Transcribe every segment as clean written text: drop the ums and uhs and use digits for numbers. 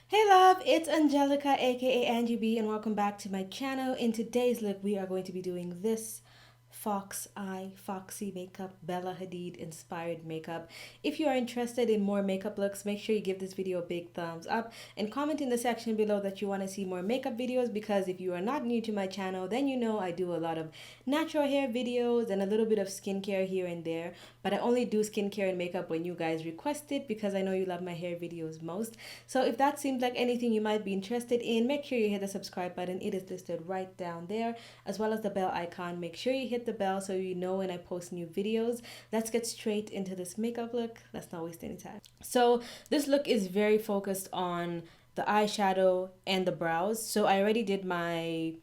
Hey love, it's Angelica aka Angie B and welcome back to my channel. In today's look we are going to be doing this Foxy makeup, Bella Hadid inspired makeup. If you are interested in more makeup looks, make sure you give this video a big thumbs up and comment in the section below that you want to see more makeup videos, because if you are not new to my channel, then you know I do a lot of natural hair videos and a little bit of skincare here and there, but I only do skincare and makeup when you guys request it because I know you love my hair videos most. So if that seems like anything you might be interested in, make sure you hit the subscribe button. It is listed right down there, as well as the bell icon. Make sure you hit the bell so you know when I post new videos. Let's get straight into this makeup look. Let's not waste any time. So this look is very focused on the eyeshadow and the brows. So I already did my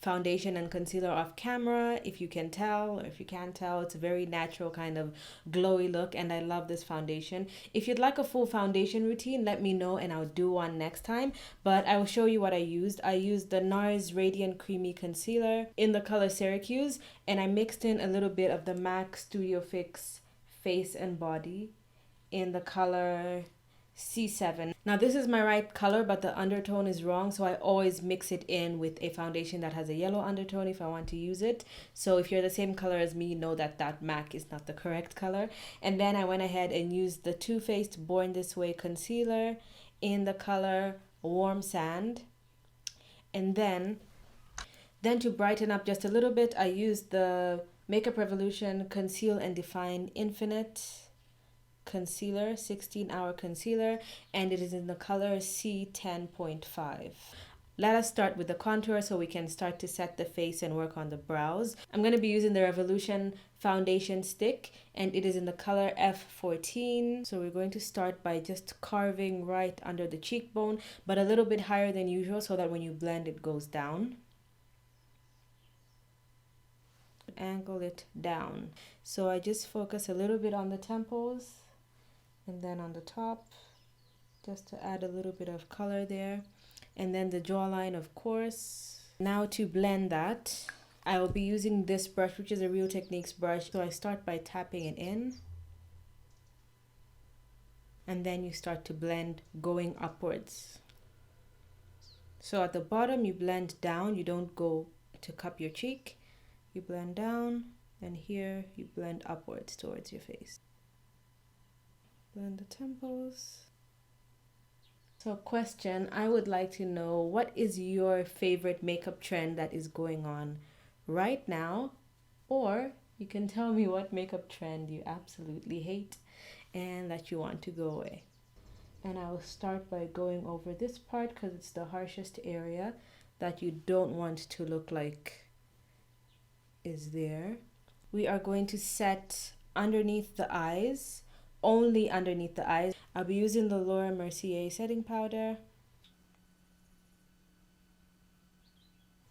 foundation and concealer off camera. If you can tell, or if you can't tell, it's a very natural kind of glowy look, and I love this foundation. If you'd like a full foundation routine, let me know and I'll do one next time, but I will show you what I used. I used the NARS Radiant Creamy Concealer in the color Syracuse, and I mixed in a little bit of the MAC Studio Fix Face and Body in the color C7. Now this is my right color, but the undertone is wrong, so I always mix it in with a foundation that has a yellow undertone if I want to use it. So if you're the same color as me, know that that MAC is not the correct color. And then I went ahead and used the Too Faced Born This Way concealer in the color Warm Sand. And then to brighten up just a little bit, I used the Makeup Revolution Conceal and Define Infinite concealer, 16-hour concealer, and it is in the color C10.5. Let us start with the contour so we can start to set the face and work on the brows. I'm going to be using the Revolution foundation stick, and it is in the color F14. So we're going to start by just carving right under the cheekbone, but a little bit higher than usual so that when you blend it goes down. Angle it down. So I just focus a little bit on the temples and then on the top, just to add a little bit of color there, and then the jawline, of course. Now to blend that, I will be using this brush, which is a Real Techniques brush. So I start by tapping it in, and then you start to blend going upwards. So at the bottom you blend down, you don't go to cup your cheek, you blend down, and here you blend upwards towards your face. Blend the temples. So question, I would like to know, what is your favorite makeup trend that is going on right now? Or you can tell me what makeup trend you absolutely hate and that you want to go away. And I will start by going over this part because it's the harshest area that you don't want to look like is there. We are going to set underneath the eyes, only underneath the eyes. I'll be using the Laura Mercier setting powder.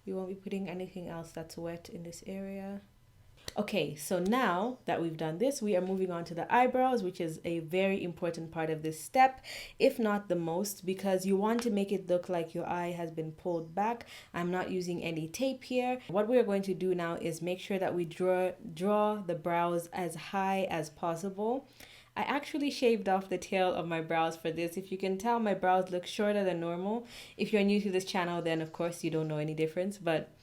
You won't be putting anything else that's wet in this area. Okay, so now that we've done this, we are moving on to the eyebrows, which is a very important part of this step, if not the most, because you want to make it look like your eye has been pulled back. I'm not using any tape here. What we are going to do now is make sure that we draw the brows as high as possible. I actually shaved off the tail of my brows for this. If you can tell, my brows look shorter than normal. If you're new to this channel, then of course you don't know any difference, but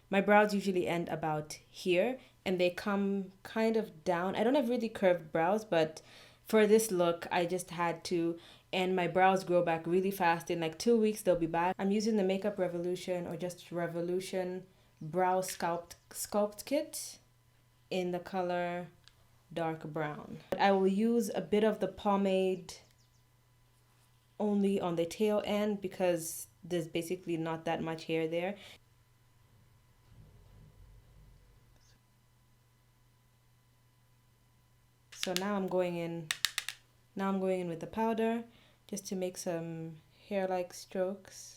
my brows usually end about here and they come kind of down. I don't have really curved brows, but for this look, I just had to, and my brows grow back really fast. In like 2 weeks, they'll be back. I'm using the Makeup Revolution or just Revolution Brow Sculpt Kit in the color dark brown. I will use a bit of the pomade only on the tail end because there's basically not that much hair there. So now I'm going in with the powder just to make some hair-like strokes.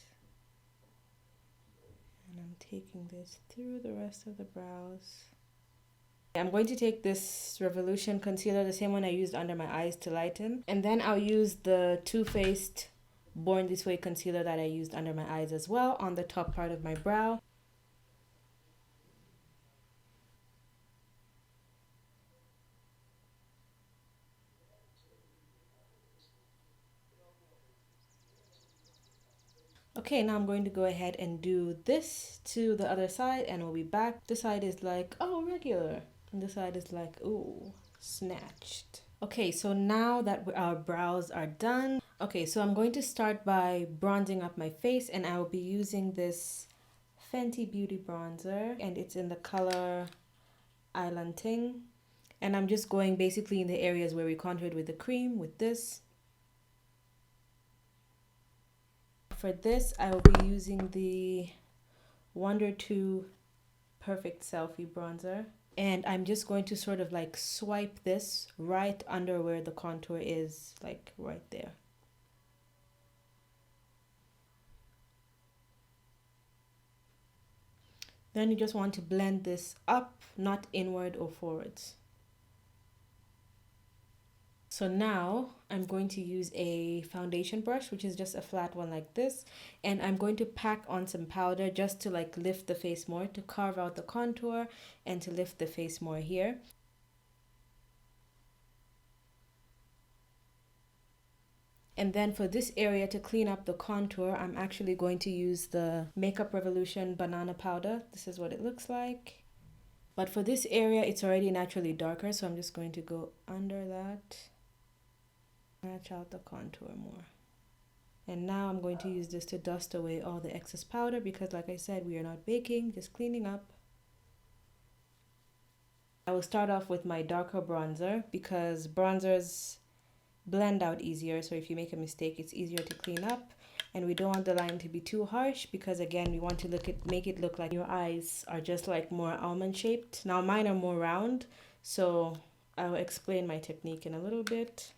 And I'm taking this through the rest of the brows. I'm going to take this Revolution concealer, the same one I used under my eyes, to lighten. And then I'll use the Too Faced Born This Way concealer that I used under my eyes as well on the top part of my brow. Okay, now I'm going to go ahead and do this to the other side and we'll be back. This side is like, oh, regular. And this side is like, ooh, snatched. Okay, so now that our brows are done, okay, so I'm going to start by bronzing up my face, and I will be using this Fenty Beauty bronzer, and it's in the color Island Ting. And I'm just going basically in the areas where we contoured with the cream with this. For this, I will be using the Wonder 2 Perfect Selfie bronzer. And I'm just going to sort of like swipe this right under where the contour is, like right there. Then you just want to blend this up, not inward or forwards. So now I'm going to use a foundation brush, which is just a flat one like this, and I'm going to pack on some powder just to like lift the face more, to carve out the contour and to lift the face more here. And then for this area, to clean up the contour, I'm actually going to use the Makeup Revolution banana powder. This is what it looks like. But for this area, it's already naturally darker, so I'm just going to go under that, match out the contour more. And now I'm going to use this to dust away all the excess powder because, like I said, we are not baking, just cleaning up. I will start off with my darker bronzer because bronzers blend out easier, so if you make a mistake, it's easier to clean up. And we don't want the line to be too harsh because, again, we want to make it look like your eyes are just like more almond shaped. Now mine are more round, so I'll explain my technique in a little bit.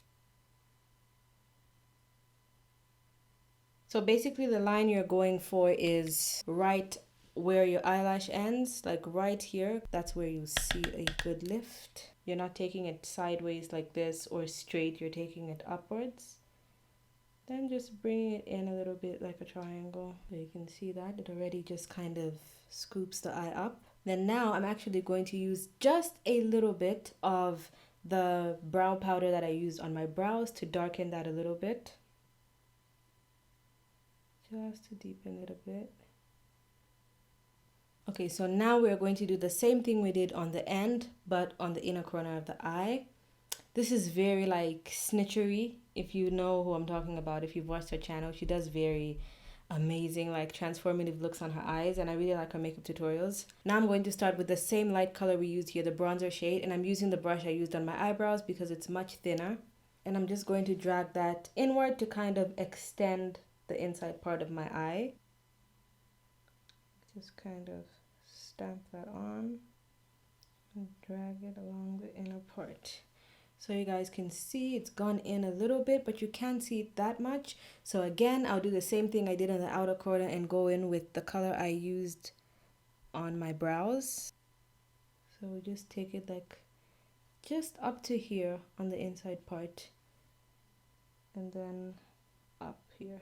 So basically the line you're going for is right where your eyelash ends, like right here. That's where you see a good lift. You're not taking it sideways like this or straight, you're taking it upwards. Then just bringing it in a little bit like a triangle. So you can see that it already just kind of scoops the eye up. Then now I'm actually going to use just a little bit of the brow powder that I used on my brows to darken that a little bit. Just to deepen it a bit. Okay, so now we're going to do the same thing we did on the end, but on the inner corner of the eye. This is very like snitchery, if you know who I'm talking about. If you've watched her channel, she does very amazing, like transformative looks on her eyes, and I really like her makeup tutorials. Now I'm going to start with the same light color we used here, the bronzer shade, and I'm using the brush I used on my eyebrows because it's much thinner. And I'm just going to drag that inward to kind of extend the inside part of my eye. Just kind of stamp that on and drag it along the inner part. So you guys can see it's gone in a little bit, but you can't see it that much. So again, I'll do the same thing I did on the outer corner and go in with the color I used on my brows. So we just take it like just up to here on the inside part and then up here.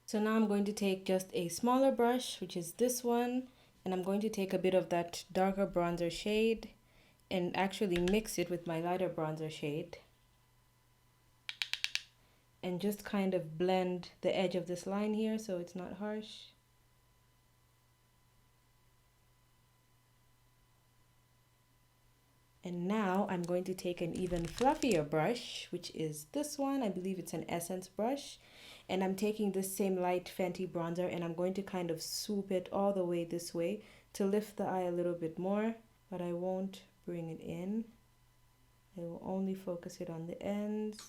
So now I'm going to take just a smaller brush, which is this one, and I'm going to take a bit of that darker bronzer shade and actually mix it with my lighter bronzer shade and just kind of blend the edge of this line here so it's not harsh. And now I'm going to take an even fluffier brush, which is this one. I believe it's an Essence brush. And I'm taking this same light Fenty bronzer and I'm going to kind of swoop it all the way this way to lift the eye a little bit more, but I won't bring it in. I will only focus it on the ends.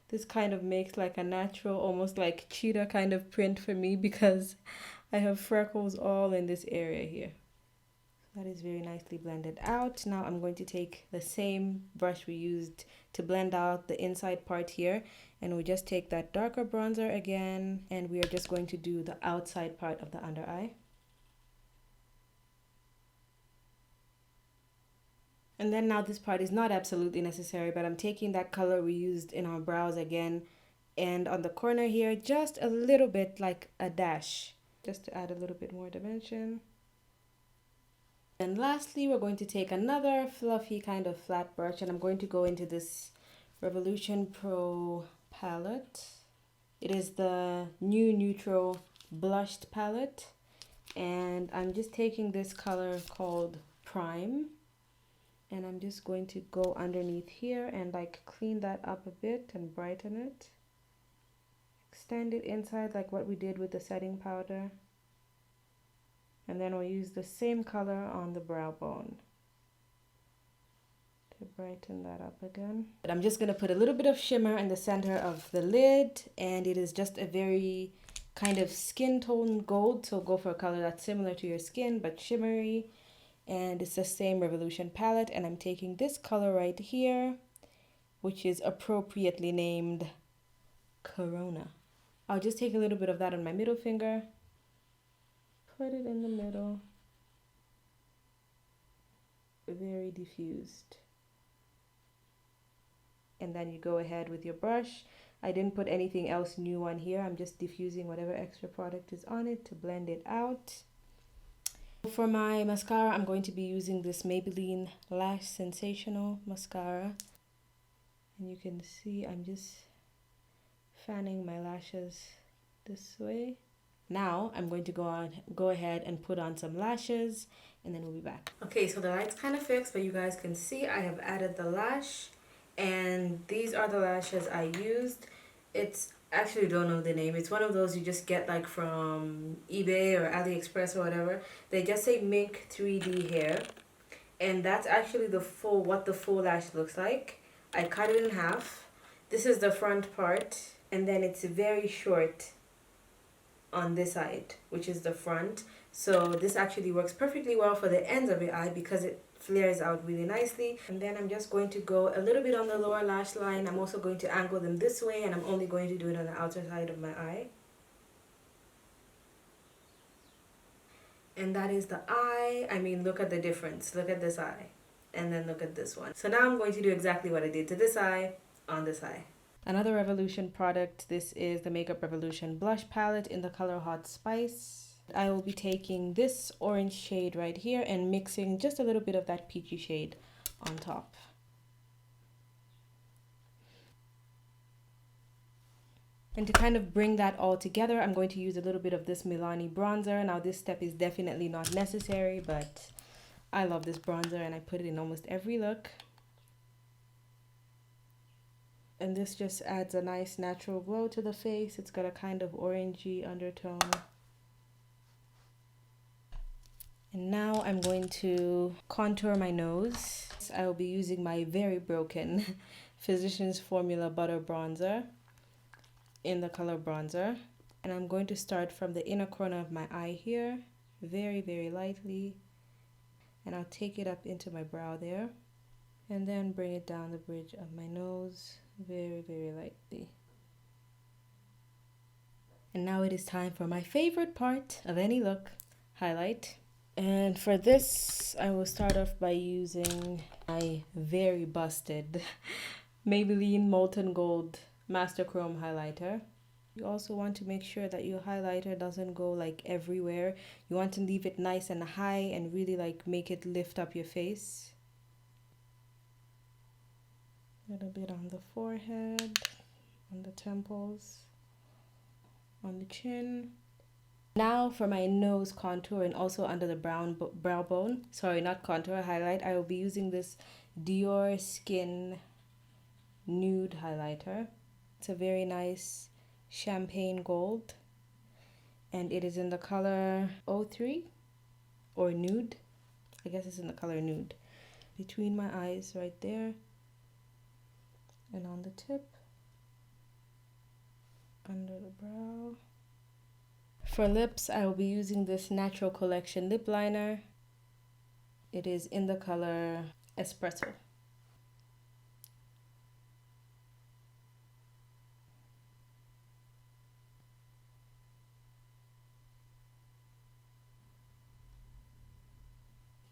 This kind of makes like a natural, almost like cheetah kind of print for me because I have freckles all in this area here. That is very nicely blended out. Now I'm going to take the same brush we used to blend out the inside part here, and we just take that darker bronzer again, and we are just going to do the outside part of the under eye. And then now this part is not absolutely necessary, but I'm taking that color we used in our brows again, and on the corner here, just a little bit, like a dash, just to add a little bit more dimension. And lastly, we're going to take another fluffy kind of flat brush, and I'm going to go into this Revolution Pro palette. It is the new neutral blushed palette, and I'm just taking this color called Prime, and I'm just going to go underneath here and like clean that up a bit and brighten it. Extend it inside like what we did with the setting powder. And then we'll use the same color on the brow bone to brighten that up again. But I'm just going to put a little bit of shimmer in the center of the lid, and it is just a very kind of skin tone gold, so go for a color that's similar to your skin but shimmery. And it's the same Revolution palette, and I'm taking this color right here, which is appropriately named Corona. I'll just take a little bit of that on my middle finger, put it in the middle, very diffused. And then you go ahead with your brush. I didn't put anything else new on here. I'm just diffusing whatever extra product is on it to blend it out. For my mascara, I'm going to be using this Maybelline Lash Sensational mascara. And you can see I'm just fanning my lashes this way. Now I'm going to go ahead and put on some lashes, and then we'll be back. Okay, so the light's kind of fixed, but you guys can see I have added the lash, and these are the lashes I used. It's actually don't know the name. It's one of those you just get like from eBay or AliExpress or whatever. They just say Mink 3D hair, and that's actually what the full lash looks like. I cut it in half. This is the front part, and then it's very short on this side, which is the front. So this actually works perfectly well for the ends of your eye because it flares out really nicely. And then I'm just going to go a little bit on the lower lash line. I'm also going to angle them this way, and I'm only going to do it on the outer side of my eye. And that is the eye. I mean, look at the difference. Look at this eye, and then look at this one. So now I'm going to do exactly what I did to this eye on this eye. Another Revolution product. This is the Makeup Revolution blush palette in the color Hot Spice. I will be taking this orange shade right here and mixing just a little bit of that peachy shade on top. And to kind of bring that all together, I'm going to use a little bit of this Milani bronzer. Now this step is definitely not necessary, but I love this bronzer and I put it in almost every look. And this just adds a nice natural glow to the face. It's got a kind of orangey undertone. And now I'm going to contour my nose. I will be using my very broken Physicians Formula Butter Bronzer in the color Bronzer. And I'm going to start from the inner corner of my eye here, very, very lightly. And I'll take it up into my brow there. And then bring it down the bridge of my nose, very, very lightly. And now it is time for my favorite part of any look, highlight. And for this, I will start off by using my very busted Maybelline Molten Gold Master Chrome highlighter. You also want to make sure that your highlighter doesn't go like everywhere. You want to leave it nice and high and really like make it lift up your face. A little bit on the forehead, on the temples, on the chin. Now for my nose contour and also under the brow bone. Sorry, not contour, highlight. I will be using this Dior Skin Nude highlighter. It's a very nice champagne gold. And it is in the color 03 or nude. I guess it's in the color nude. Between my eyes right there. And on the tip. Under the brow. For lips, I will be using this Natural Collection lip liner. It is in the color Espresso.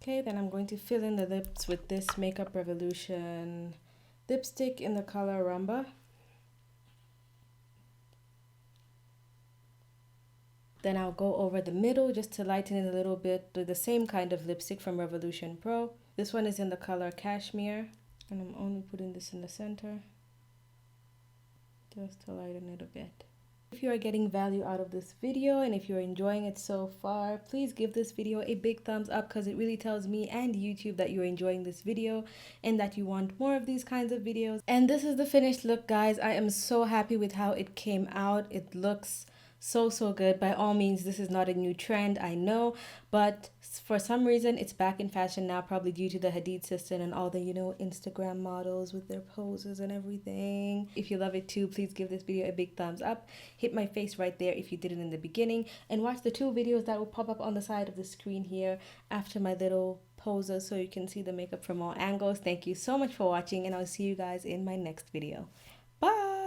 Okay, then I'm going to fill in the lips with this Makeup Revolution lipstick in the color Rumba. Then I'll go over the middle just to lighten it a little bit with the same kind of lipstick from Revolution Pro. This one is in the color Cashmere, and I'm only putting this in the center just to lighten it a bit. If you are getting value out of this video and if you're enjoying it so far, please give this video a big thumbs up because it really tells me and YouTube that you're enjoying this video and that you want more of these kinds of videos. And this is the finished look, guys. I am so happy with how it came out. It looks so good. By all means, this is not a new trend, I know, but for some reason it's back in fashion now, probably due to the Hadid system and all the, you know, Instagram models with their poses and everything. If you love it too, please give this video a big thumbs up. Hit my face right there if you did it in the beginning, and watch the 2 videos that will pop up on the side of the screen here after my little poses so you can see the makeup from all angles. Thank you so much for watching, and I'll see you guys in my next video. Bye.